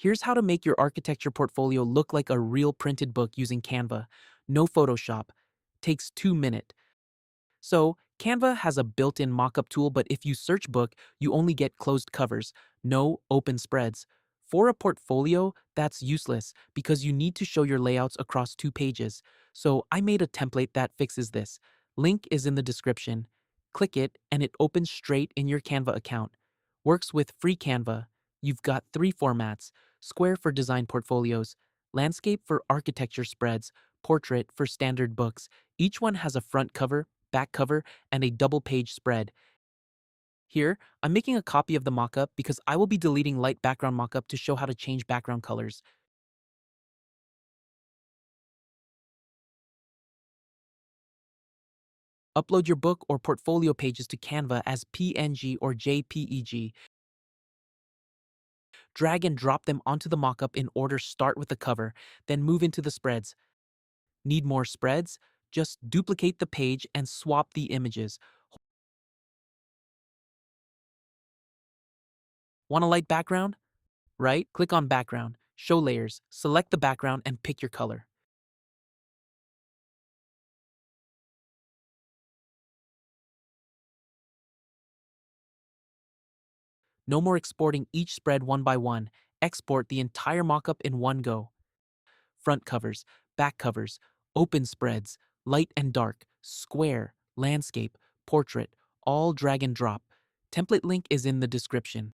Here's how to make your architecture portfolio look like a real printed book using Canva. No Photoshop. Takes 2 minutes. So, Canva has a built-in mockup tool, but if you search book, you only get closed covers, no open spreads. For a portfolio, that's useless because you need to show your layouts across 2 pages. So, I made a template that fixes this. Link is in the description. Click it and it opens straight in your Canva account. Works with free Canva. You've got 3 formats: square for design portfolios, landscape for architecture spreads, portrait for standard books. Each one has a front cover, back cover, and a double-page spread. Here, I'm making a copy of the mockup because I will be deleting light background mockup to show how to change background colors. Upload your book or portfolio pages to Canva as PNG or JPEG. Drag and drop them onto the mockup in order. Start with the cover, then move into the spreads. Need more spreads? Just duplicate the page and swap the images. Want a light background? Right? Click on Background, Show Layers, select the background and pick your color. No more exporting each spread one by one. Export the entire mockup in one go. Front covers, back covers, open spreads, light and dark, square, landscape, portrait, all drag and drop. Template link is in the description.